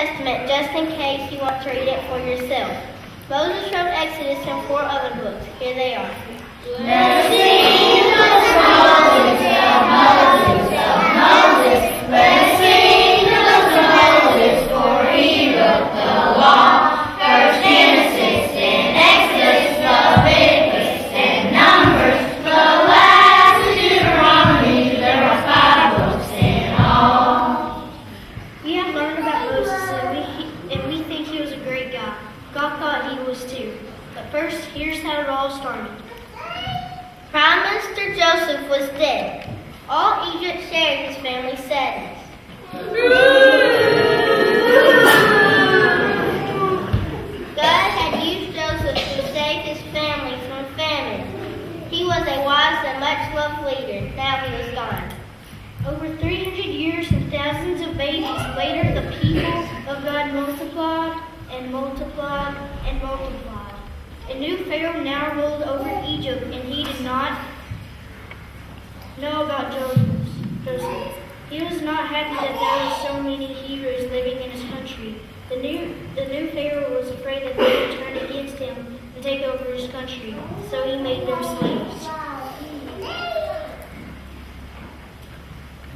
Testament just in case you want to read it for yourself. Moses wrote Exodus and 4 other books. Here they are. Let's sing the Moses, Moses. Let's sing the Moses, for he wrote the law. First Genesis, then Exodus, Leviticus, and Numbers. The last is Deuteronomy. There are 5 books in all. We have learned about Moses, and we think he was a great guy. God thought he was too. But first, here's how it all started. Prime Minister Joseph was dead. All Egypt shared his family's sadness. God had used Joseph to save his family from famine. He was a wise and much-loved leader. Now he was gone. Over 300 years and thousands of babies later, the people of God multiplied and multiplied and multiplied. A new Pharaoh now ruled over Egypt, and he did not know about Joseph. He was not happy that there were so many Hebrews living in his country. The new Pharaoh was afraid that they would turn against him and take over his country, so he made them slaves.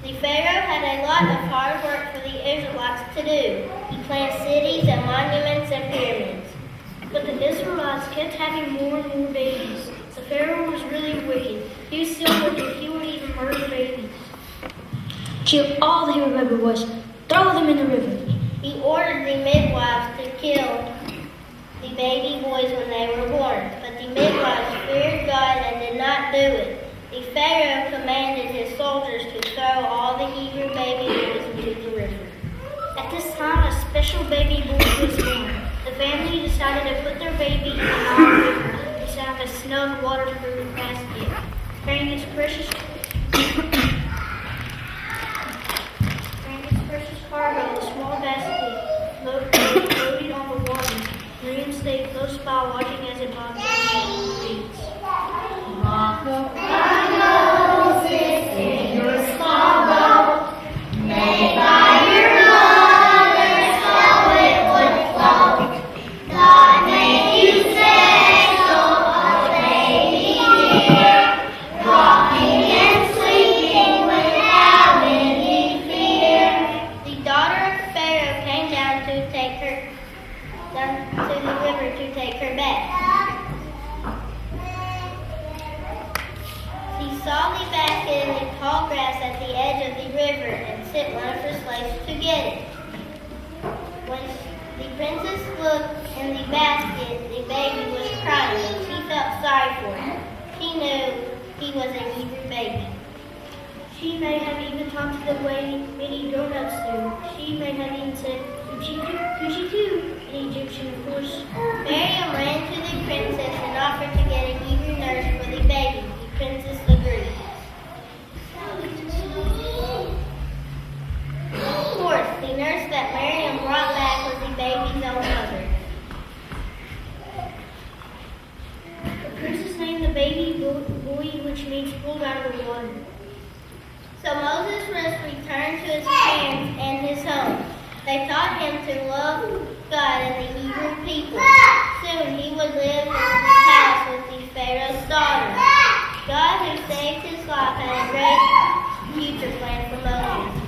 The Pharaoh had a lot of hard work for the Israelites to do. He planned cities and monuments and pyramids. But the Israelites kept having more and more babies. The Pharaoh was really wicked. He was still wicked. He would even murder babies. Kill all the Hebrew boys. Throw them in the river. He ordered the midwives to kill the baby boys when they were born. But the midwives feared God and did not do it. The Pharaoh commanded his soldiers to throw all the Hebrew baby boys into the river. At this time, a special baby boy was born. The family decided to put their baby in the Nile River inside a snug waterproof basket, carrying its precious cargo in a small basket loaded on the water. Miriam stayed close by, watching as it bobbed gently on the reeds. Moses, in your small boat, made by your mother, so it would float. God made you special, a baby dear, rocking and sleeping without any fear. The daughter of Pharaoh came down to the river to take her back. She saw the basket in the tall grass at the edge of the river and sent one of her slaves to get it. When the princess looked in the basket, the baby was crying and she felt sorry for him. She knew he was a Hebrew baby. She may have even talked to the way many grown-ups do. She may have even said, "Coochie-coo," in Egyptian, of course. Miriam ran to the princess and offered to get a Hebrew nurse for the baby. The princess agreed. Of course, the nurse that Miriam brought back was the baby's own mother. The princess named the baby boy, which means pulled out of the water. So Moses returned to his parents and his home. They taught him to love God and the Hebrew people. Soon he would live in the palace with the Pharaoh's daughter. God, who saved his life, had a great future plan for Moses.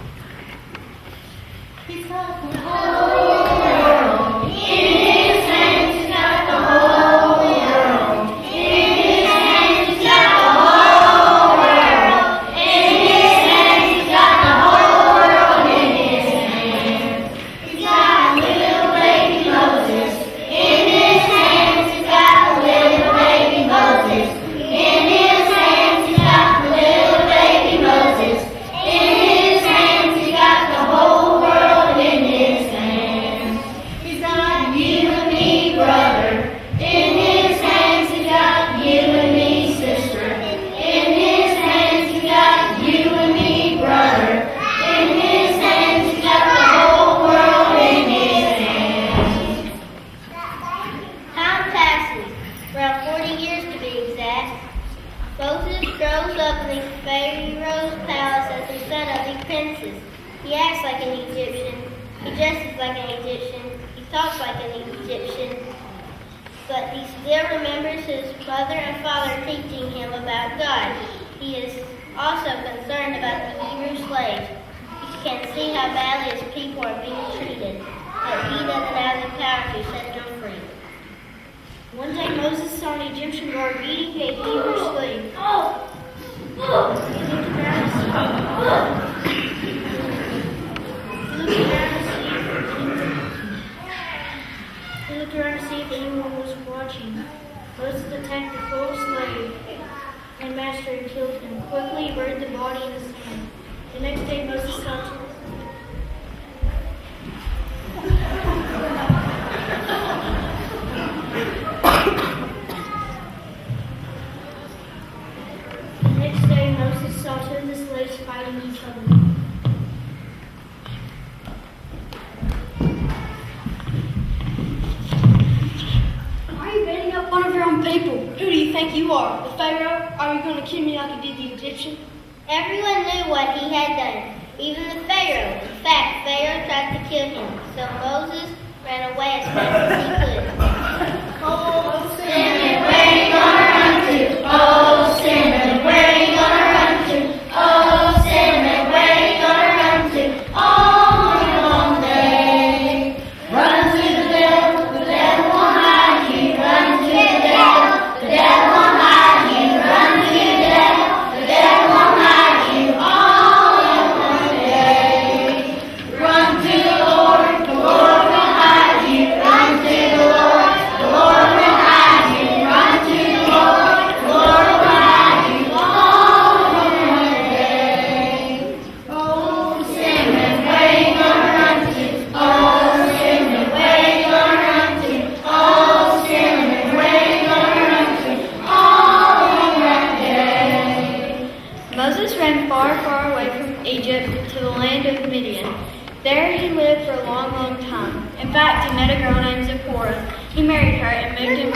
He's got the whole world in his hands. He's got the whole world in his hands. He's got the whole world in his hands. He's got the whole world in his hands. He's got little baby Moses in his hands. He's got little baby Moses in his hands. He's got little baby Moses in his hands. He's got the whole world in his hands. He's got you and me, brother, in his hands. He's got you and me, sister, in his hands. He's got you and me, brother, in his hands. He's got the whole world in his hands. Time passes, around 40 years to be exact. Moses grows up in the Pharaoh's palace as the son of the princess. He acts like an Egyptian, He dresses like an Egyptian. He talks like an Egyptian. But he still remembers his mother and father teaching him about God. He is also concerned about the Hebrew slaves. He can see how badly his people are being treated, but he doesn't have the power to set them free. One day Moses saw an Egyptian guard beating a Hebrew slave. He looked around to see if anyone was watching. Moses attacked the cruel slave and master and killed him. Quickly he buried the body in the sand. The next day Moses saw two of the slaves fighting each other. Why are you beating up one of your own people? Who do you think you are? The Pharaoh? Are you going to kill me like you did the Egyptian? Everyone knew what he had done, even the Pharaoh. In fact, Pharaoh tried to kill him, so Moses ran away as fast as he could. Oh, Simeon, where you gonna run to? Oh, Simeon, where you gonna run to? Oh, Simeon, where you gonna run to? All long day. Run to the devil won't hide you. Run to the devil won't hide you. Run to the devil won't hide you. All long day. Run to the Lord will hide you. Run to the Lord will hide you. Run to the Lord will hide you. All long day. Oh, Simeon, where you gonna run to? Oh, Simeon, where you gonna run to? Oh, Simeon, where you gonna run to? All long day. Moses ran far, far away from Egypt to the land of Midian. There he lived for a long, long time. In fact, he met a girl named Zipporah. He married her and moved in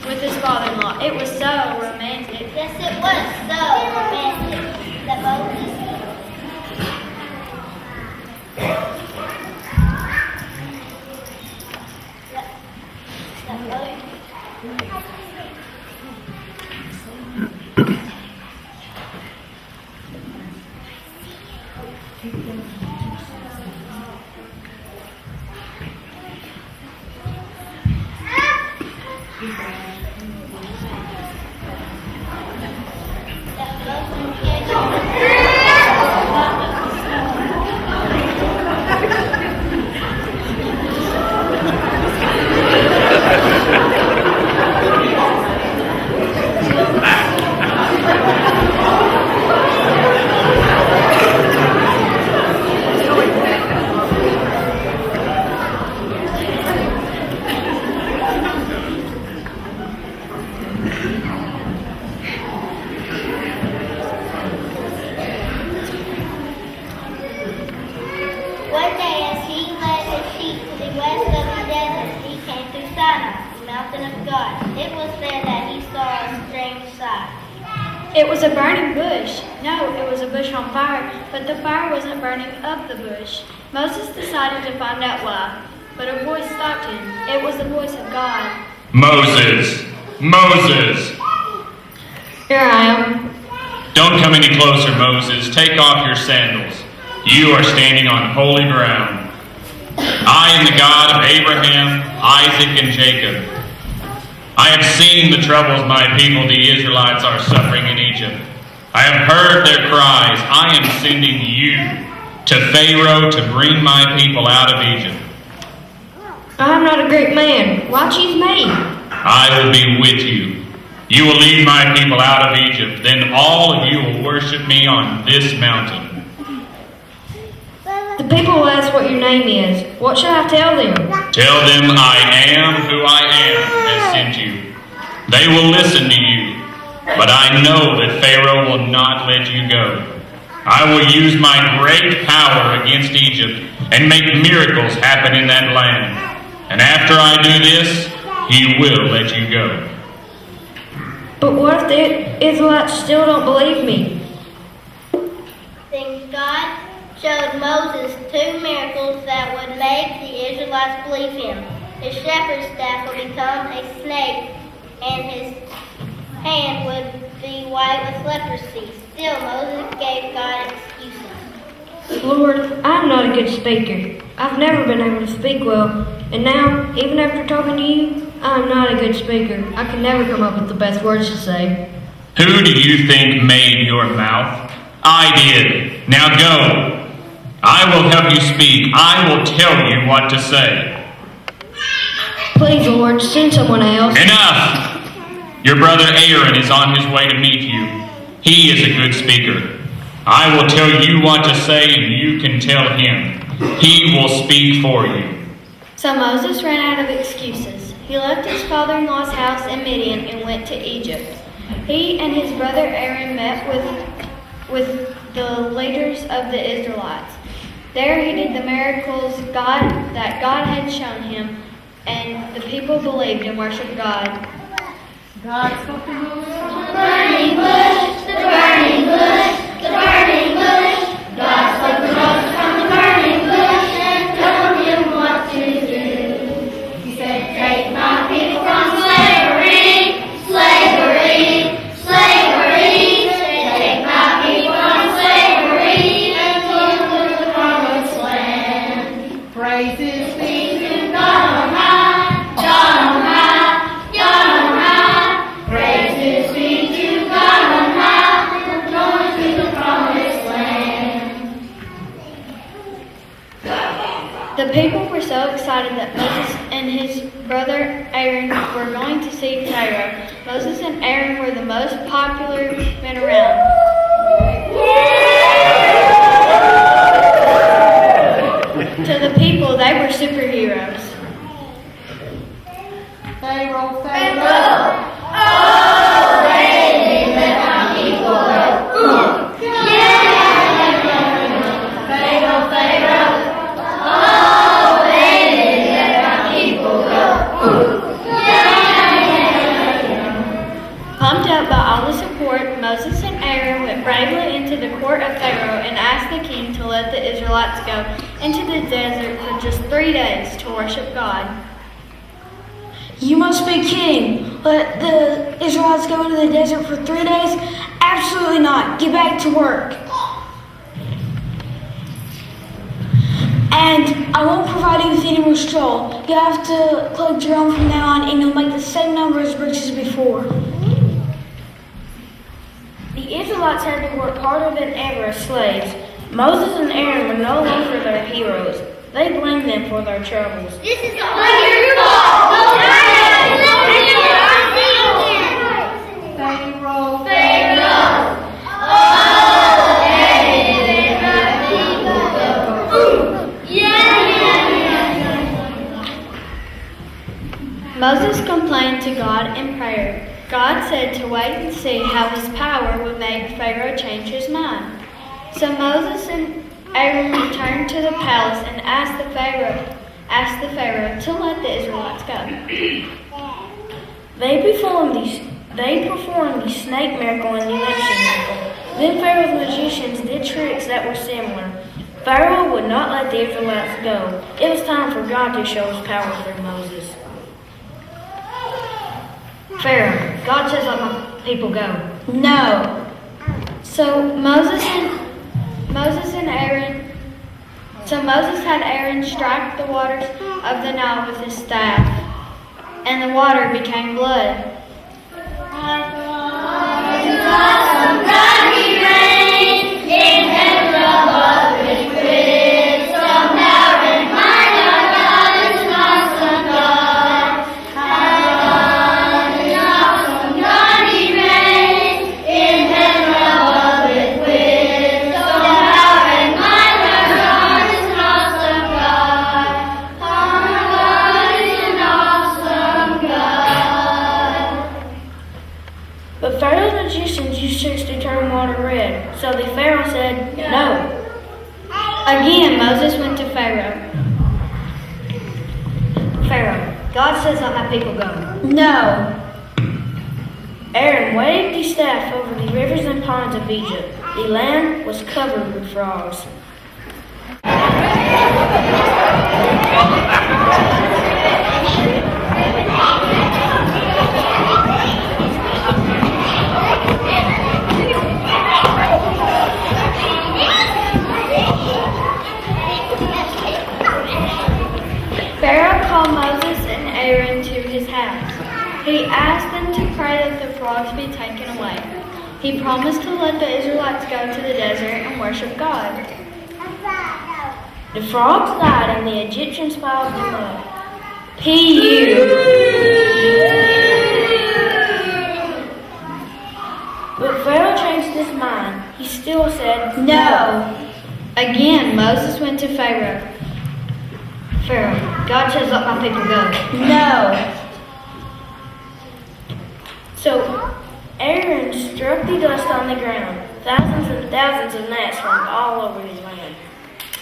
with his father-in-law. It was so romantic. Yes, it was so romantic that Moses One day, as he led his sheep to the west of the desert, he came to Sinai, the mountain of God. It was there that he saw a strange sight. It was a burning bush. No, it was a bush on fire, but the fire wasn't burning up the bush. Moses decided to find out why, but a voice stopped him. It was the voice of God. Moses! Moses! Here I am. Don't come any closer, Moses. Take off your sandals. You are standing on holy ground. I am the God of Abraham, Isaac, and Jacob. I have seen the troubles my people, the Israelites, are suffering in Egypt. I have heard their cries. I am sending you to Pharaoh to bring my people out of Egypt. I am not a great man. Why choose me? I will be with you. You will lead my people out of Egypt. Then all of you will worship me on this mountain. The people will ask what your name is. What should I tell them? Tell them I am who I am has sent you. They will listen to you, but I know that Pharaoh will not let you go. I will use my great power against Egypt and make miracles happen in that land. And after I do this, he will let you go. But what if the Israelites still don't believe me? Then God showed Moses 2 miracles that would make the Israelites believe him. His shepherd's staff would become a snake, and his hand would be white with leprosy. Still, Moses gave God excuses. Lord, I'm not a good speaker. I've never been able to speak well, and now, even after talking to you, I'm not a good speaker. I can never come up with the best words to say. Who do you think made your mouth? I did. Now go. I will help you speak. I will tell you what to say. Please, Lord, send someone else. Enough! Your brother Aaron is on his way to meet you. He is a good speaker. I will tell you what to say, and you can tell him. He will speak for you. So Moses ran out of excuses. He left his father-in-law's house in Midian and went to Egypt. He and his brother Aaron met with the leaders of the Israelites. There he did the miracles that God had shown him, and the people believed and worshiped God. God spoke to Moses from The burning bush, the burning bush, the burning bush. God spoke to Moses from the burning bush and told him what to do. He said, Take my people from slavery, slavery, slavery. Take my people from slavery and give them the promised land. praises be to God on high, God on high, God on high. Praises be to God on high, and going to the promised land. The people were so excited that Moses and his brother Aaron were going to see Pharaoh. Moses and Aaron were the most popular men around. To the people, they were superheroes. Pharaoh, Pharaoh. Oh, they let my people go. Pharaoh, Pharaoh. Oh, they let my people go. Pumped up by all the support, Moses and Aaron went bravely into the court of Pharaoh and asked the king to let the Israelites go into the desert for just 3 days to worship God. You must be kidding. Let the Israelites go into the desert for 3 days? Absolutely not. Get back to work. And I won't provide you with any more straw. You'll have to collect your own from now on, and you'll make the same number as bricks as before. The Israelites had to work harder than ever as slaves. Moses and Aaron were no longer their heroes. They blamed them for their troubles. This is all your fault. Pharaoh. Pharaoh. Oh, they let my people go. Moses complained to God in prayer. God said to wait and see how his power would make Pharaoh change his mind. So Moses and Aaron returned to the palace and asked the Pharaoh to let the Israelites go. They performed the snake miracle and the election miracle. Then Pharaoh's magicians did tricks that were similar. Pharaoh would not let the Israelites go. It was time for God to show his power through Moses. Pharaoh, God says let my people go. No. So Moses had Aaron strike the waters of the Nile with his staff, and the water became blood. But Pharaoh's magicians used tricks to turn water red. So the Pharaoh said, no. Again, Moses went to Pharaoh. Pharaoh, God says let my people go. No. Aaron waved his staff over the rivers and ponds of Egypt. The land was covered with frogs. Pharaoh called Moses and Aaron to his house. He asked them to pray that the frogs be taken away. He promised to let the Israelites go to the desert and worship God. The frogs died and the Egyptians piled them up. P.U. But Pharaoh changed his mind. He still said No. Again, Moses went to Pharaoh. Pharaoh, God says let my people go. No. So Aaron struck the dust on the ground. Thousands and thousands of gnats swarmed all over his land.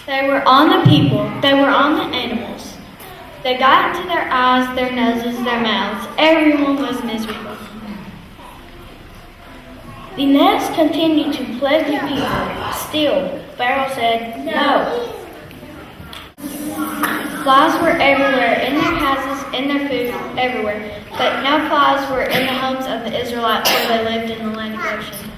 They were on the people. They were on the animals. They got into their eyes, their noses, their mouths. Everyone was miserable. The gnats continued to plague the people. Still, Pharaoh said no. Flies were everywhere, in their houses, in their food, everywhere. But no flies were in the homes of the Israelites where they lived in the land of Goshen.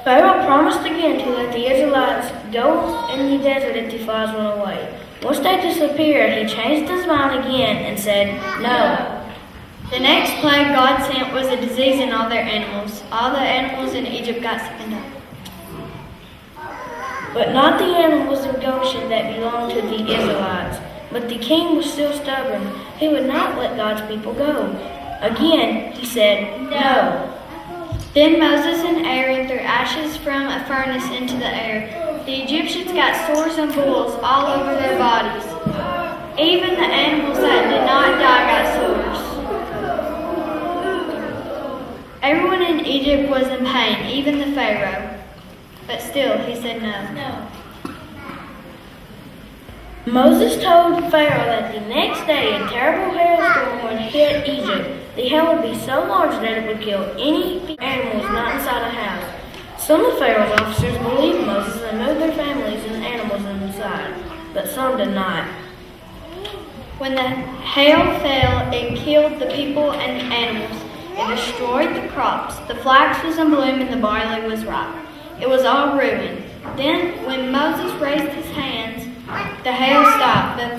Pharaoh promised again to let the Israelites go in the desert if the flies went away. Once they disappeared, he changed his mind again and said no. The next plague God sent was a disease in all their animals. All the animals in Egypt got sick and died. But not the animals of Goshen that belonged to the Israelites. But the king was still stubborn. He would not let God's people go. Again, he said no. Then Moses and Aaron threw ashes from a furnace into the air. The Egyptians got sores and boils all over their bodies. Even the animals that did not die got sores. Everyone in Egypt was in pain, even the Pharaoh. But still, he said no. Moses told Pharaoh that the next day a terrible hailstorm would hit Egypt. The hail would be so large that it would kill any animals not inside a house. Some of Pharaoh's officers believed Moses and moved their families and animals inside, but some did not. When the hail fell, it killed the people and the animals. It destroyed the crops. The flax was in bloom and the barley was ripe. It was all ruined. Then, when Moses raised his hands, the hail stopped. But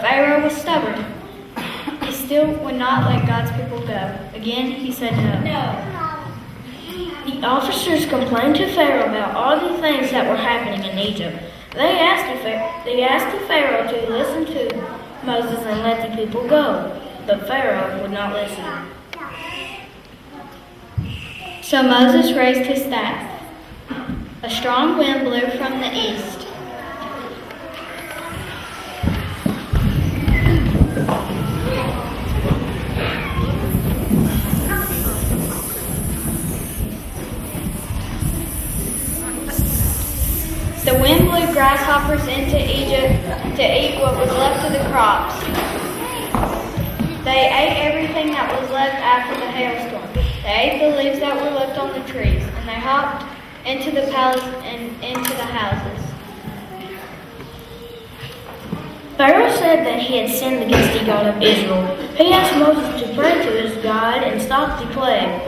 Pharaoh was stubborn. He still would not let God's people go. Again, he said no. The officers complained to Pharaoh about all the things that were happening in Egypt. They asked the Pharaoh to listen to Moses and let the people go. But Pharaoh would not listen. So Moses raised his staff. A strong wind blew from the east. The wind blew grasshoppers into Egypt to eat what was left of the crops. They ate everything that was left after the hailstorm. They ate the leaves that were left on the trees, and they hopped into the palace and into the houses. Pharaoh said that he had sinned against the God of Israel. He asked Moses to pray to his God and stop the plague.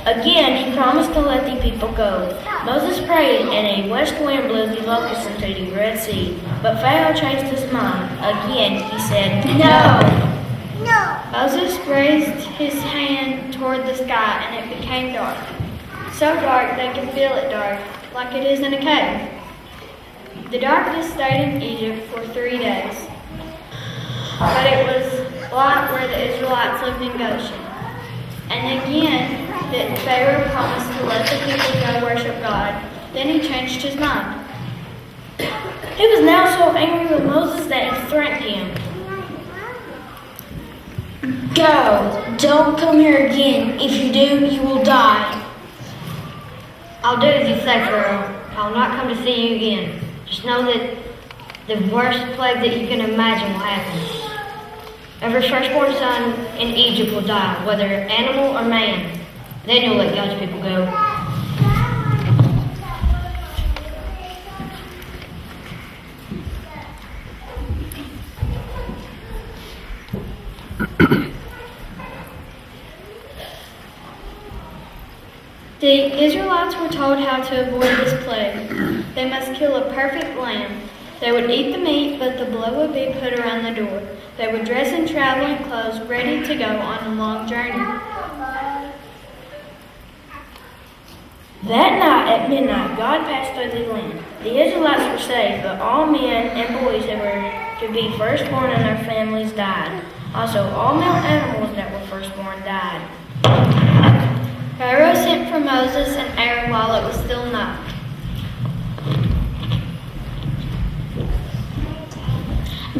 Again, he promised to let the people go. Moses prayed, and a west wind blew the locusts into the Red Sea. But Pharaoh changed his mind. Again, he said, no. Moses raised his hand toward the sky, and it became dark. So dark they could feel it dark, like it is in a cave. The darkness stayed in Egypt for 3 days. But it was light where the Israelites lived in Goshen. And again, that Pharaoh promised to let the people go worship God. Then he changed his mind. He was now so angry with Moses that he threatened him. Go. Don't come here again. If you do, you will die. I'll do as you say, Pharaoh. I'll not come to see you again. Just know that the worst plague that you can imagine will happen. Every firstborn son in Egypt will die, whether animal or man. Then you'll let God's people go. The Israelites were told how to avoid this plague. They must kill a perfect lamb. They would eat the meat, but the blood would be put around the door. They would dress in traveling clothes, ready to go on a long journey. That night at midnight, God passed through the land. The Israelites were saved, but all men and boys that were to be firstborn in their families died. Also, all male animals that were firstborn died. Pharaoh sent for Moses and Aaron while it was still night.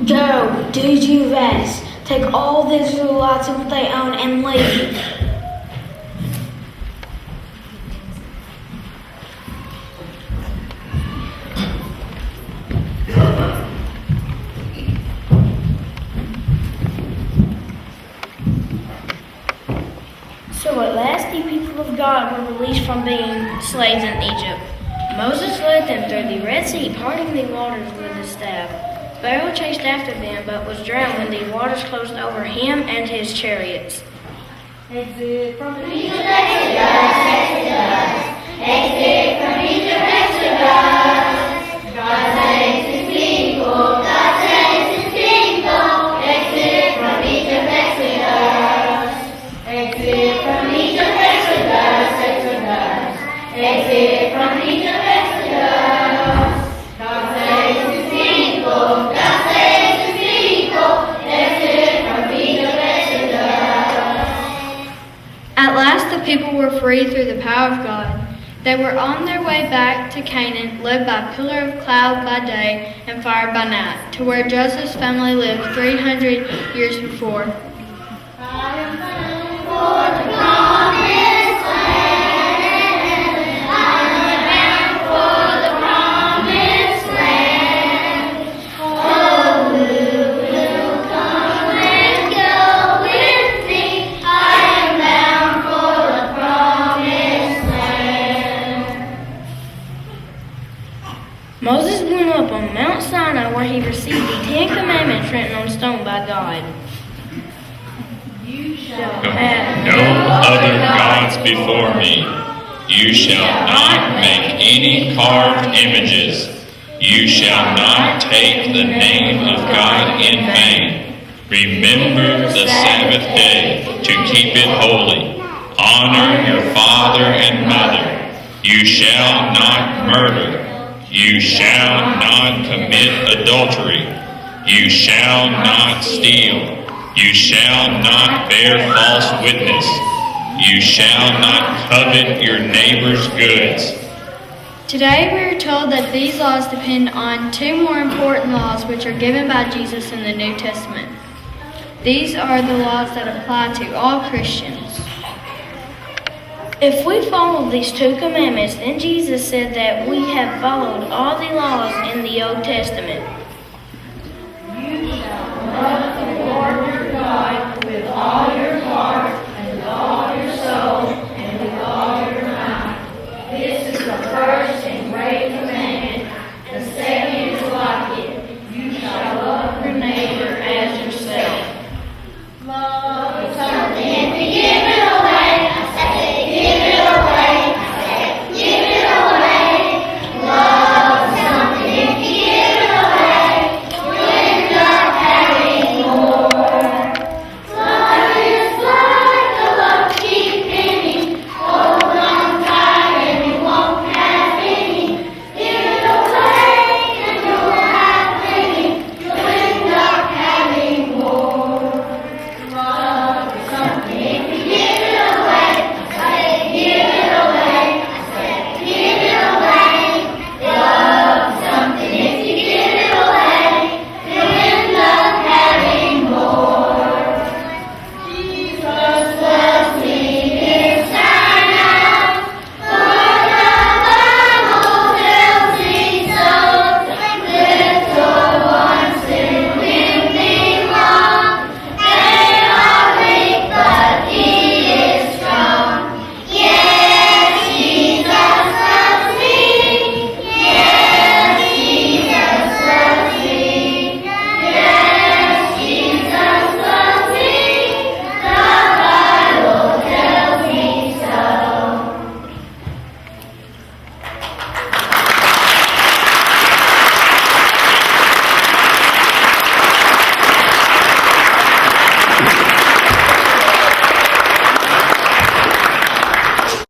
Go, do as you have asked. Take all the Israelites and what they own and leave. So at last the people of God were released from being slaves in Egypt. Moses led them through the Red Sea, parting the waters with his staff. Pharaoh chased after them, but was drowned when the waters closed over him and his chariots. Exit from Egypt, Exodus. Exit from Egypt, Exodus. God saves his people. God saves his people. Exit from Egypt, Exodus. Exit from Egypt, Exodus. Exodus. Exit from Egypt, Exodus. God saves his people. God saves his people. Exit from Egypt, Exodus. At last the people were free through the power of God. They were on their way back to Canaan, led by a pillar of cloud by day and fire by night, to where Joseph's family lived 300 years before. I am bound for the promised land. I am bound for the promised land. Oh, will come and go with me. I am bound for the promised land. Moses went up on Mount Sinai where he received the 10 Commandments written on stone by God. No other gods before me. You shall not make any carved images. You shall not take the name of God in vain. Remember the Sabbath day to keep it holy. Honor your father and mother. You shall not murder. You shall not commit adultery. You shall not steal. You shall not bear false witness. You shall not covet your neighbor's goods. Today we are told that these laws depend on two more important laws which are given by Jesus in the New Testament. These are the laws that apply to all Christians. If we follow these 2 commandments, then Jesus said that we have followed all the laws in the Old Testament. You shall love the Lord your God with all your heart,